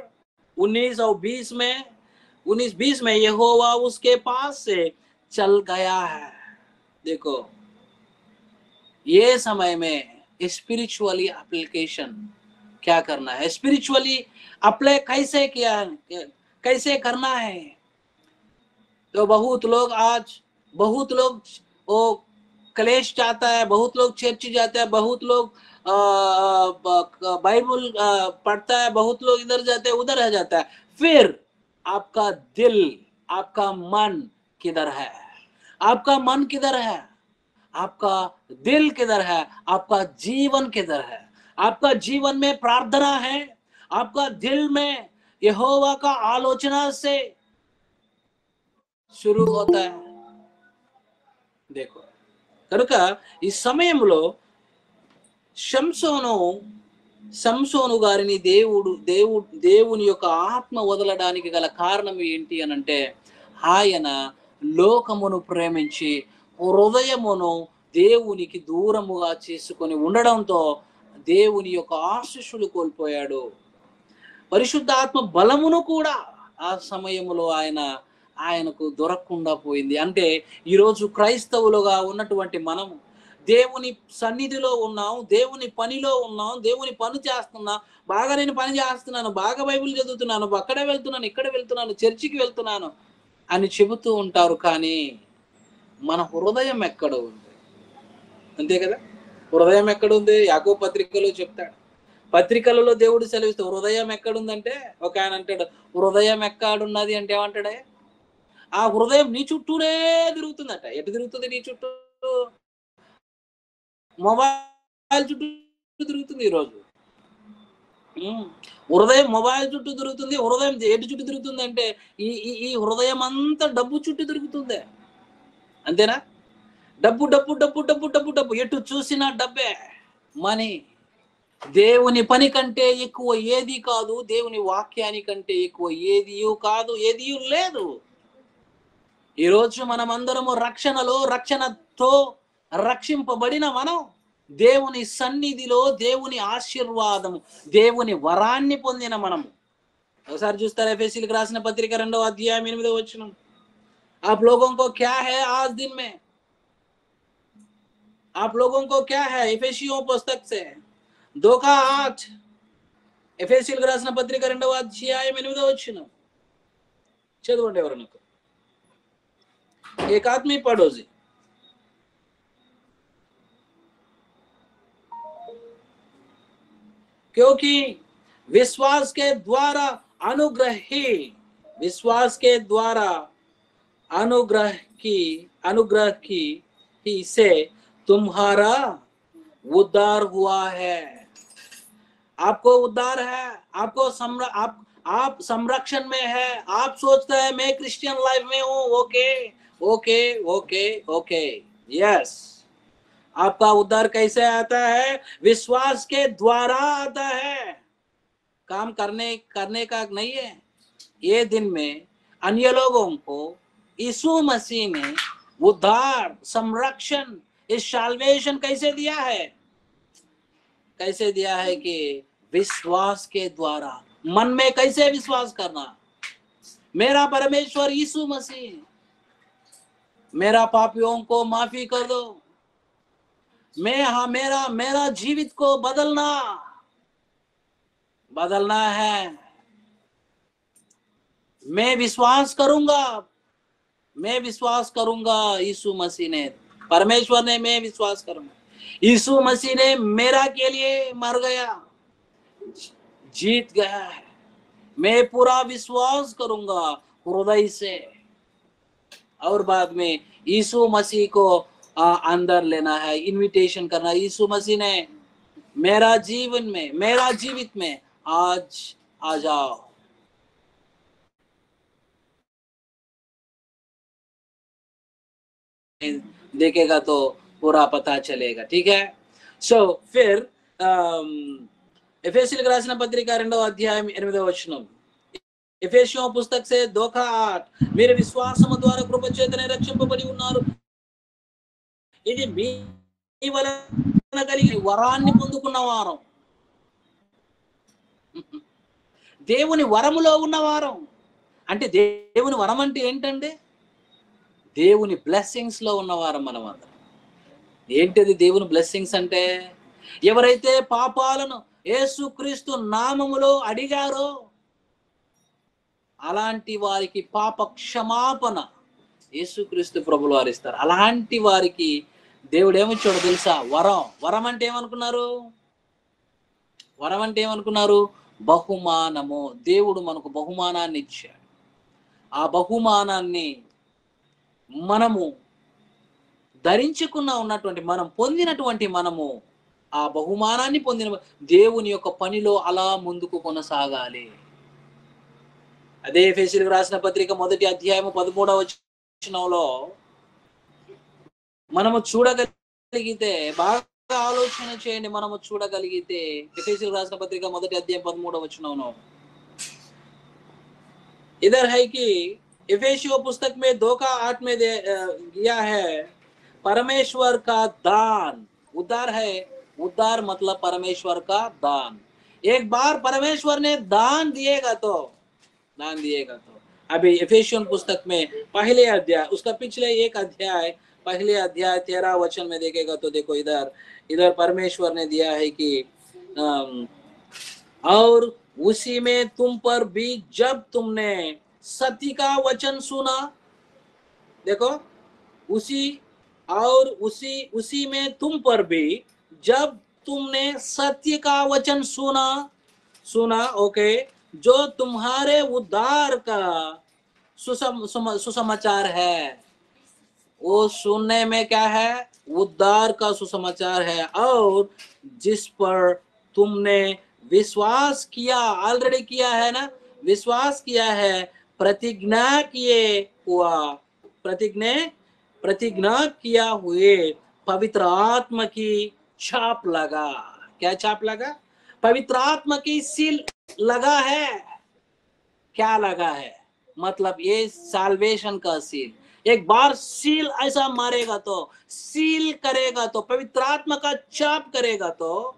19 और 20 में यहोवा उसके पास से चल गया है। देखो ये समय में स्पिरिचुअली एप्लीकेशन क्या करना है, स्पिरिचुअली अप्लाई कैसे करना है। तो बहुत लोग वो कलेश चाहता है, बहुत लोग चर्च जाते हैं, बहुत लोग बाइबल पढ़ता है, बहुत लोग इधर जाते हैं उधर रह जाता है। फिर आपका दिल, आपका मन किधर है, आपका मन किधर है, आपका दिल किधर है, आपका जीवन किधर है। आपका जीवन में प्रार्थना है, आपका दिल में यहोवा का आलोचना से शुरू होता है। देखो కనుక ఈ సమయంలో శంసోను గారిని దేవుని యొక్క ఆత్మ వదలడానికి గల కారణం ఏంటి అనంటే, ఆయన లోకమును ప్రేమించి హృదయమును దేవునికి దూరముగా చేసుకొని ఉండడంతో దేవుని యొక్క ఆశీస్సులు కోల్పోయాడు. పరిశుద్ధాత్మ బలమును కూడా ఆ సమయంలో ఆయనకు దొరకకుండా పోయింది. అంటే ఈరోజు క్రైస్తవులుగా ఉన్నటువంటి మనము దేవుని సన్నిధిలో ఉన్నాం, దేవుని పనిలో ఉన్నాం, దేవుని పని చేస్తున్నాం, బాగా నేను పని చేస్తున్నాను, బాగా బైబిల్ చదువుతున్నాను, అక్కడ వెళ్తున్నాను, ఇక్కడ వెళ్తున్నాను, చర్చికి వెళ్తున్నాను అని చెబుతూ ఉంటారు. కానీ మన హృదయం ఎక్కడ ఉంది? అంతే కదా, హృదయం ఎక్కడ ఉంది? యాకోబు పత్రికలో చెప్తాడు. పత్రికలలో దేవుడు సెలవిస్తూ హృదయం ఎక్కడుందంటే, ఒక ఆయన అంటాడు హృదయం ఎక్కడున్నది అంటే ఏమంటాడే, ఆ హృదయం నీ చుట్టూనే తిరుగుతుందట. ఎటు తిరుగుతుంది? నీ చుట్టూ, మొబైల్ చుట్టూ తిరుగుతుంది. ఈరోజు హృదయం మొబైల్ చుట్టూ తిరుగుతుంది. హృదయం ఎటు చుట్టూ తిరుగుతుంది అంటే ఈ హృదయం అంతా డబ్బు చుట్టూ తిరుగుతుంది. అంతేనా? డబ్బు డబ్బు డబ్బు డబ్బు డబ్బు డబ్బు, ఎటు చూసినా డబ్బే, మనీ. దేవుని పని కంటే ఎక్కువ ఏది కాదు, దేవుని వాక్యానికంటే ఎక్కువ ఏది కాదు, ఏది లేదు. ఈరోజు మనమందరము రక్షణతో రక్షింపబడిన మనం దేవుని సన్నిధిలో దేవుని ఆశీర్వాదము, దేవుని వరాన్ని పొందిన మనము. ఒకసారి చూస్తారా, ఎఫెసీయులకు రాసిన పత్రిక 2వ అధ్యాయం 8వ వచనం. आप लोगों को क्या है आज दिन में, आप लोगों को क्या है? एफेसियों पुस्तक से 2:8, ఎఫెసీయులకు రాసిన పత్రిక 2వ అధ్యాయం 8వ వచనం చదవండి ఎవరన్నా. एक आदमी पढ़ो जी। क्योंकि विश्वास के द्वारा अनुग्रह की ही से तुम्हारा उद्धार हुआ है। आपको उद्धार है, आप संरक्षण में है। आप सोचते हैं मैं क्रिश्चियन लाइफ में हूं, ओके, यस। आपका उद्धार कैसे आता है? विश्वास के द्वारा आता है, काम करने का नहीं है। ये दिन में अन्य लोगों को यीशु मसीह ने उद्धार, संरक्षण, इस साल्वेशन कैसे दिया है? कैसे दिया है कि विश्वास के द्वारा। मन में कैसे विश्वास करना? मेरा परमेश्वर यीशु मसीह मेरा पापियों को माफी कर दो। मेरा जीवित को बदलना है। मैं विश्वास करूंगा यीशु मसीह ने, परमेश्वर ने, मैं विश्वास करूंगा यीशु मसीह ने मेरा के लिए मर गया, जीत गया है। मैं पूरा विश्वास करूंगा हृदय से, और बाद में यीशु मसीह को अंदर लेना है, इनविटेशन करना। यीशु मसीह ने मेरा जीवित में आज आ जाओ। देखेगा तो पूरा पता चलेगा, ठीक है। सो फिर ఎఫెసీయులకు రాసిన పత్రిక 2వ అధ్యాయం 8వ వచనం, ఎఫెసీయుల పుస్తక से 2:8 మీరు విశ్వాసము ద్వారా కృప చేతనే రక్షింపబడి ఉన్నారు, ఇది మీ వలన కలిగిన వరాన్ని పొందుకున్న వారం, దేవుని వరములో ఉన్న వారం. అంటే దేవుని వరం అంటే ఏంటంటే దేవుని బ్లెస్సింగ్స్ లో ఉన్నవారం మనమందరం. ఏంటిది దేవుని బ్లెస్సింగ్స్ అంటే? ఎవరైతే పాపాలను యేసుక్రీస్తు నామములో అడిగారో అలాంటి వారికి పాప క్షమాపణ యేసుక్రీస్తు ప్రభులు వారు ఇస్తారు. అలాంటి వారికి దేవుడు ఏమిచ్చాడో తెలుసా? వరం అంటే ఏమనుకున్నారు? వరం అంటే ఏమనుకున్నారు? బహుమానము. దేవుడు మనకు బహుమానాన్ని ఇచ్చాడు. ఆ బహుమానాన్ని మనము ధరించుకున్న ఉన్నటువంటి మనము ఆ బహుమానాన్ని పొందిన దేవుని యొక్క పనిలో అలా ముందుకు కొనసాగాలి. అదే ఎఫెసీయులకు రాసిన పత్రిక 1వ అధ్యాయం 13వ వచనంలో మనము చూడగలిగితే, బాగా ఆలోచన చేయండి, మనము చూడగలిగితే ఎఫెసీయులకు రాసిన పత్రిక 1వ అధ్యాయం 13వ వచనంలో इधर है कि इफिसियों पुस्तक में 2:8 में दिया है परमेश्वर का दान। उद्धार है, उद्धार मतलब परमेश्वर का दान। एक बार परमेश्वर ने दान दिएगा तो अभी इफिसियों पुस्तक में पहले अध्याय, उसका पिछले एक अध्याय, पहले अध्याय 13 वचन में देखेगा तो देखो इधर परमेश्वर ने दिया है कि और उसी में तुम पर भी जब तुमने सत्य का वचन सुना, देखो उसी में तुम पर भी जब तुमने सत्य का वचन सुना, ओके, जो तुम्हारे उद्धार का सुसमाचार है। वो सुनने में क्या है? उद्धार का सुसमाचार है, और जिस पर तुमने विश्वास किया, ऑलरेडी किया है ना, विश्वास किया है, प्रतिज्ञा किया हुए पवित्र आत्मा की छाप लगा। क्या छाप लगा? पवित्र आत्मा की सील लगा है। क्या लगा है? मतलब ये साल्वेशन का सील। एक बार सील ऐसा मारेगा तो, सील करेगा तो, पवित्र आत्मा का छाप करेगा तो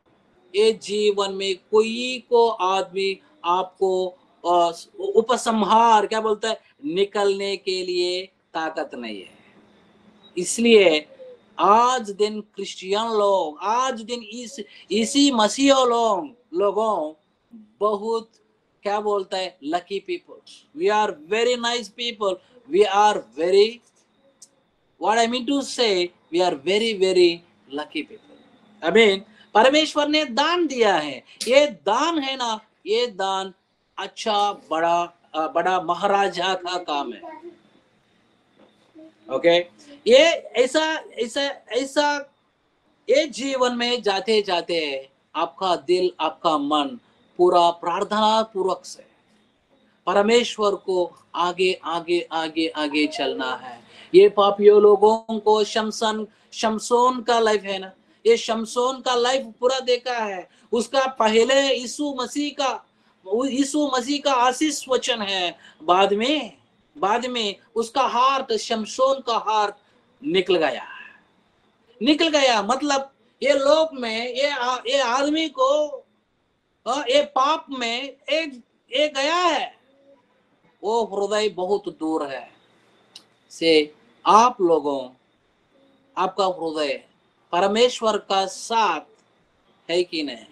ये जीवन में कोई को आदमी आपको उपसंहार, क्या बोलता है, निकलने के लिए ताकत नहीं है। इसलिए आज दिन क्रिश्चियन लोग, आज दिन इसी मसीह लोगों बहुत, क्या बोलता है, lucky people. We are very nice people, we are very what I mean to say, we are very very lucky people. I mean, परमेश्वर ने दान दिया है, ये दान है ना, ये दान अच्छा बड़ा महाराजा का काम है. ओके, ये ऐसा ऐसा ऐसा ये जीवन में जाते जाते आपका दिल आपका मन पूरा प्रार्थना पूर्वक से परमेश्वर को आगे आगे आगे आगे चलना है. ये पापियों लोगों को शमसोन का लाइफ है ना, ये शमसोन का लाइफ पूरा देखा है. उसका पहले यीशु मसीह का आशीष वचन है, बाद में उसका हार्ट, शमसोन का हार्ट निकल गया. मतलब ये लोक में ये आदमी को ये पाप में एक गया है, वो हृदय बहुत दूर है से. आप लोगों, आपका हृदय परमेश्वर का साथ है कि नहीं?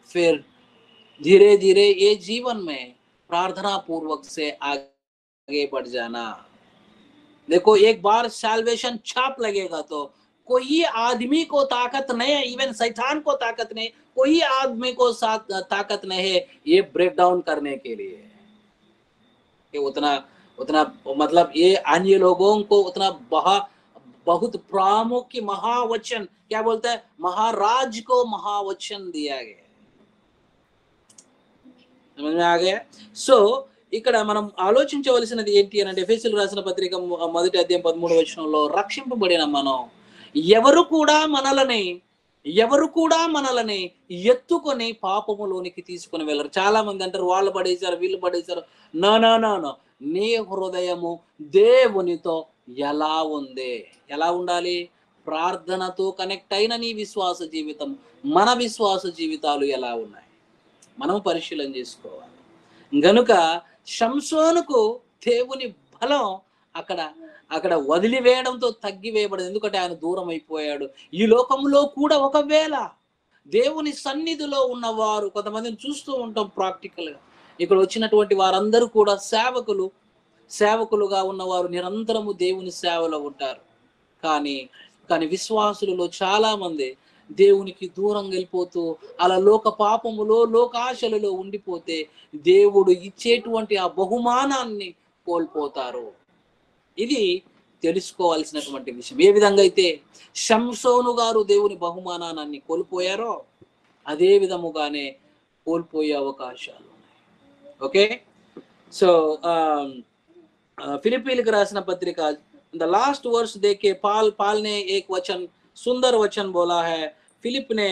फिर धीरे धीरे ये जीवन में प्रार्थना पूर्वक से आगे बढ़ जाना. देखो, एक बार सैल्वेशन छाप लगेगा तो कोई आदमी को ताकत नहीं है, इवन शैतान को ताकत नहीं, कोई आदमी को ताकत नहीं है ये ब्रेक डाउन करने के लिए. ये उतना मतलब ये अन्य लोगों को उतना बहुत प्रामुख्य महावचन, क्या बोलता है, महाराज को महावचन दिया गया. समझ में आ गया? సో ఇక్కడ మనం ఆలోచించవలసినది ఏంటి అంటే, ఎఫెసీయులకు రాసిన పత్రిక 1వ అధ్యాయం 13వ వచనంలో రక్షింపబడిన మనం ఎవరు కూడా మనలని ఎత్తుకొని పాపములోనికి తీసుకొని వెళ్ళరు. చాలా మంది అంటారు వాళ్ళు పడేశారు వీళ్ళు పడేశారు. నో, నీ హృదయము దేవునితో ఎలా ఉండాలి? ప్రార్థనతో కనెక్ట్ అయిన నీ విశ్వాస జీవితం, మన విశ్వాస జీవితాలు ఎలా ఉన్నాయి మనం పరిశీలన చేసుకోవాలి. గనుక శంసోనుకు దేవుని బలం అక్కడ వదిలివేయడంతో తగ్గివేయబడింది. ఎందుకంటే ఆయన దూరం అయిపోయాడు. ఈ లోకంలో కూడా ఒకవేళ దేవుని సన్నిధిలో ఉన్నవారు కొంతమందిని చూస్తూ ఉంటాం ప్రాక్టికల్ గా. ఇక్కడ వచ్చినటువంటి వారందరూ కూడా సేవకులుగా ఉన్నవారు నిరంతరము దేవుని సేవలో ఉంటారు. కానీ విశ్వాసులలో చాలా మంది దేవునికి దూరం వెళ్ళిపోతూ అలా లోక పాపములో లోకాశలలో ఉండిపోతే దేవుడు ఇచ్చేటువంటి ఆ బహుమానాన్ని కోల్పోతారు. ఇది తెలుసుకోవాల్సినటువంటి విషయం. ఏ విధంగా అయితే శంసోను గారు దేవుని బహుమానాన్ని కోల్పోయారో అదే విధముగానే కోల్పోయే అవకాశాలు ఉన్నాయి. ఓకే, సో फिलिपियों राసిన पत्रिका द लास्ट वर्स देखे पाल ने एक वचन, सुंदर वचन बोला है. फिलिप ने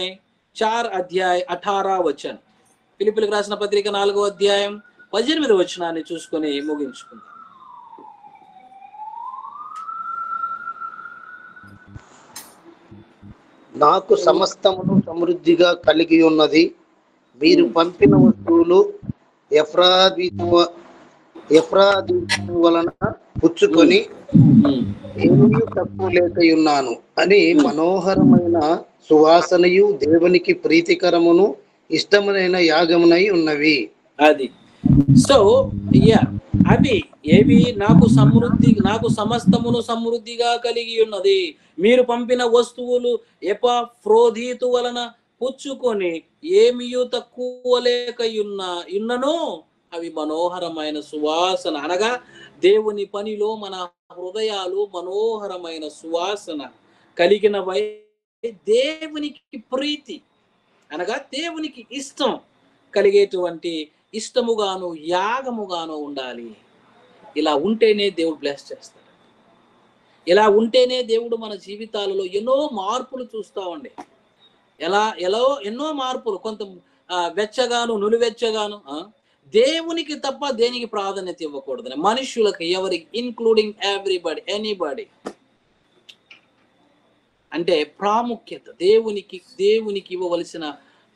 4 अध्याय 18 वचन, फिलिपियों राసిన पत्रिక 4వ అధ్యాయం 18వ వచనాన్ని చూసుకొని ముగించుకుందాం. నాకు సమస్తమును సమృద్ధిగా కలిగి ఉన్నది. మీరు పంపిన వస్తువులు ఎఫ్రాదీతు వలన పుచ్చుకొని ఏమీ తక్కువ లేకయున్నాను అని మనోహరమైన సువాసనయు దేవునికి ప్రీతికరమును ఇష్టమైన యాగమునై ఉన్నవి. అది సో అవి ఏవి? నాకు సమస్తమును సమృద్ధిగా కలిగి ఉన్నది. మీరు పంపిన వస్తువులు ఎపఫ్రోదీతు వలన పుచ్చుకొని ఏమియు తక్కువ లేకయున్నను అవి మనోహరమైన సువాసన. అనగా దేవుని పనిలో మన హృదయాలు మనోహరమైన సువాసన కలిగినవై దేవునికి ప్రీతి అనగా దేవునికి ఇష్టం కలిగేటువంటి ఇష్టముగాను యాగముగాను ఉండాలి. ఇలా ఉంటేనే దేవుడు బ్లెస్ చేస్తాడు. ఇలా ఉంటేనే దేవుడు మన జీవితాలలో ఎన్నో మార్పులు చూస్తామండి. ఎన్నో మార్పులు, కొంత వెచ్చగాను నులివెచ్చగాను. దేవునికి తప్ప దేనికి ప్రాధాన్యత ఇవ్వకూడదని, మనుషులకు ఎవరికి, ఇన్క్లూడింగ్ ఎనీబడి. అంటే ప్రాముఖ్యత దేవునికి ఇవ్వవలసిన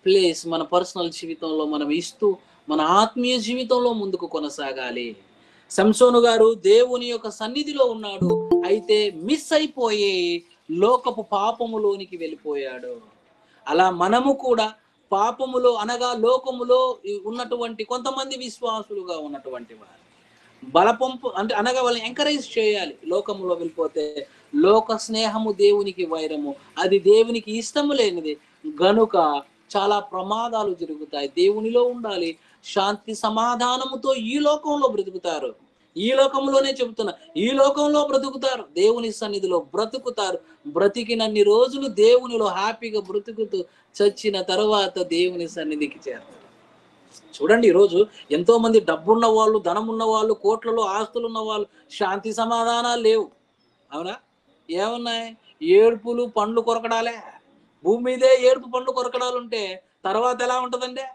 ప్లేస్ మన పర్సనల్ జీవితంలో మనం ఇస్తూ మన ఆత్మీయ జీవితంలో ముందుకు కొనసాగాలి. సంసోను గారు దేవుని యొక్క సన్నిధిలో ఉన్నాడు, అయితే మిస్ అయిపోయి లోకపు పాపములోనికి వెళ్ళిపోయాడు. అలా మనము కూడా పాపములో అనగా లోకములో ఉన్నటువంటి కొంతమంది విశ్వాసులుగా ఉన్నటువంటి వారు బలపంపు అంటే అనగా వాళ్ళని ఎంకరేజ్ చేయాలి. లోకంలో వెళ్ళిపోతే లోక స్నేహము దేవునికి వైరము, అది దేవునికి ఇష్టము లేనిది గనుక చాలా ప్రమాదాలు జరుగుతాయి. దేవునిలో ఉండాలి, శాంతి సమాధానముతో ఈ లోకంలో బ్రతుకుతారు. ఈ లోకంలోనే చెబుతున్నా, ఈ లోకంలో బ్రతుకుతారు, దేవుని సన్నిధిలో బ్రతుకుతారు. బ్రతికినన్ని రోజులు దేవునిలో హ్యాపీగా బ్రతుకుతూ చచ్చిన తర్వాత దేవుని సన్నిధికి చేరతారు. చూడండి, ఈరోజు ఎంతో మంది డబ్బున్న వాళ్ళు, ధనం ఉన్న వాళ్ళు, కోట్లలో ఆస్తులు ఉన్న వాళ్ళు శాంతి సమాధానాలు లేవు. అవునా? ఏమున్నాయి? ఏడుపులు, పండ్లు కొరకడాలే. భూమి మీదే ఏడుపు, పండ్లు కొరకడాలు ఉంటే తర్వాత ఎలా ఉంటుందండి?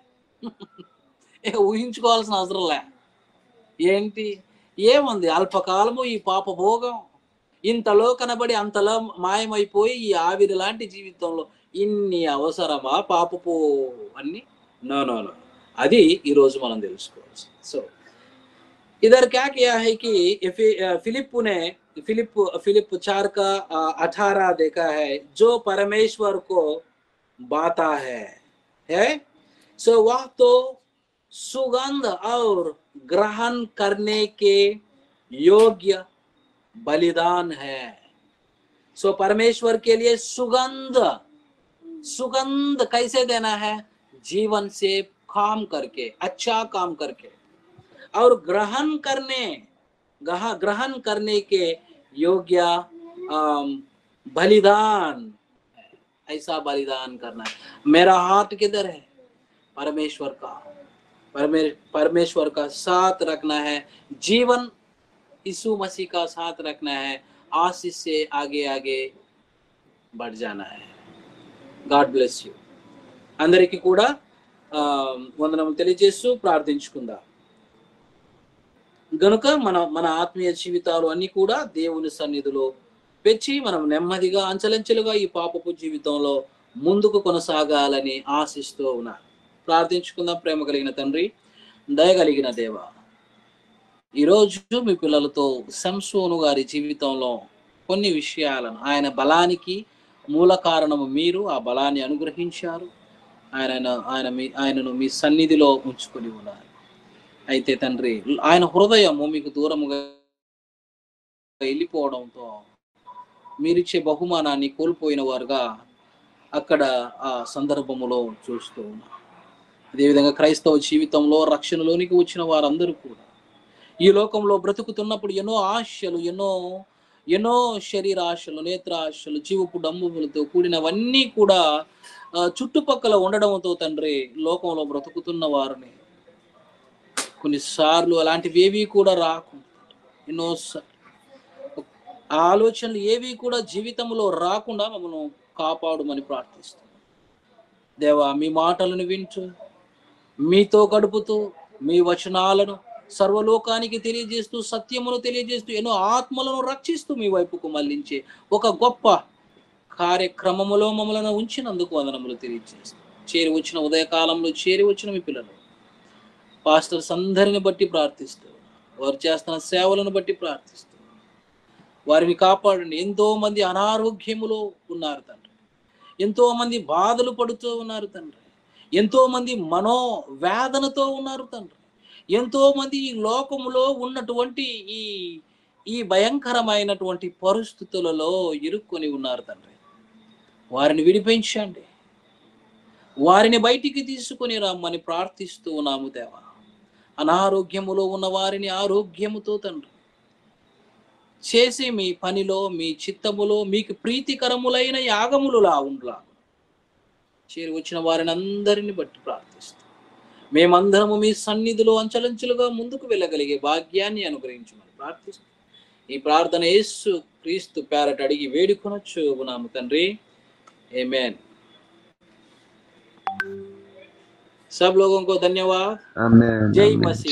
ఊహించుకోవాల్సిన అవసరం లే. ఏంటి? ఏముంది? అల్పకాలము ఈ పాప భోగం, ఇంతలో కనబడి అంతలో మాయమైపోయి ఈ ఆవిరి లాంటి జీవితంలో ఇన్ని అవసరమా పాపపు అన్ని? No no no. అది ఈరోజు మనం తెలుసుకోవచ్చు. సో इधर क्या किया है कि फिलिप ने फिलिप 4 का 18 देखा है, जो परमेश्वर को बाता है सो वह तो सुगंध और ग्रहण करने के योग्य बलिदान है. सो परमेश्वर के लिए सुगंध कैसे देना है? जीवन से काम करके, अच्छा काम करके, और ग्रहण करने के योग्य बलिदान, ऐसा बलिदान करना है. मेरा हाथ किधर है? परमेश्वर का, परमेश्वर का साथ रखना है. जीवन यीशु मसीह का साथ रखना है. आशीष से आगे आगे बढ़ जाना है. God bless you. అందరికీ కూడా వందనములు తెలియజేస్తూ ప్రార్థించుకుందాం. గనుక మన ఆత్మీయ జీవితాలు అన్ని కూడా దేవుని సన్నిధిలో పెంచి మనం నెమ్మదిగా అంచెలంచెలుగా ఈ పాపపు జీవితంలో ముందుకు కొనసాగాలని ఆశిస్తూ ఉన్నా. ప్రార్థించుకుందాం. ప్రేమ కలిగిన తండ్రి, దయగలిగిన దేవ, ఈరోజు మీ పిల్లలతో సంసోను గారి జీవితంలో కొన్ని విషయాలను, ఆయన బలానికి మూల కారణము మీరు, ఆ బలాన్ని అనుగ్రహించారు. ఆయనను మీ సన్నిధిలో ఉంచుకొని ఉన్నారు. అయితే తండ్రి, ఆయన హృదయము మీకు దూరముగా వెళ్ళిపోవడంతో మీరిచ్చే బహుమానాన్ని కోల్పోయిన వారుగా అక్కడ ఆ సందర్భములో చూస్తూ ఉన్నారు. అదేవిధంగా క్రైస్తవ జీవితంలో రక్షణలోనికి వచ్చిన వారందరూ కూడా ఈ లోకంలో బ్రతుకుతున్నప్పుడు ఎన్నో ఆశలు, ఎన్నో శరీర ఆశలు, నేత్ర ఆశలు, జీవపు డంబములతో కూడినవన్నీ కూడా చుట్టుపక్కల ఉండడంతో తండ్రి, లోకంలో బ్రతుకుతున్న వారిని కొన్నిసార్లు అలాంటివి ఏవి కూడా రాకుండా, ఎన్నో ఆలోచనలు ఏవి కూడా జీవితంలో రాకుండా మమ్మల్ని కాపాడుమని ప్రార్థిస్తాం. దేవా, మీ మాటలను వింటూ, మీతో గడుపుతూ, మీ వచనాలను సర్వలోకానికి తెలియజేస్తూ, సత్యమును తెలియజేస్తూ, ఎన్నో ఆత్మలను రక్షిస్తూ మీ వైపుకు మళ్లించే ఒక గొప్ప కార్యక్రమములో మమ్మల్ని ఉంచినందుకు వందనములు తెలియజేస్తూ, చేరి వచ్చిన ఉదయకాలంలో చేరి వచ్చిన మీ పిల్లలు పాస్టర్స్ అందరిని బట్టి ప్రార్థిస్తూ, వారు చేస్తున్న సేవలను బట్టి ప్రార్థిస్తూ వారిని కాపాడండి. ఎంతో మంది అనారోగ్యములో ఉన్నారు తండ్రి, ఎంతో మంది బాధలు పడుతూ ఉన్నారు తండ్రి, ఎంతో మంది మనోవేదనతో ఉన్నారు తండ్రి, ఎంతో మంది ఈ లోకములో ఉన్నటువంటి ఈ భయంకరమైనటువంటి పరిస్థితులలో ఇరుక్కొని ఉన్నారు తండ్రి. వారిని విడిపించండి, వారిని బయటికి తీసుకొని రమ్మని ప్రార్థిస్తూ ఉన్నాము దేవా. అనారోగ్యములో ఉన్న వారిని ఆరోగ్యముతో తండ్రి చేసి మీ పనిలో, మీ చిత్తములో మీకు ప్రీతికరములైన యాగములులా ఉండలా చేరి వచ్చిన వారిని అందరిని బట్టి ప్రార్థిస్తాం. మేమందరము మీ సన్నిధిలో అంచెలంచెలుగా ముందుకు వెళ్ళగలిగే భాగ్యాన్ని అనుగ్రహించమని ప్రార్థిస్తాం. ఈ ప్రార్థన యేసు క్రీస్తు పేరట అడిగి వేడుకొనొచ్చు ఉన్నాము తండ్రి. ఆమేన్. सब लोगों को धन्यवाद. जय मसीह.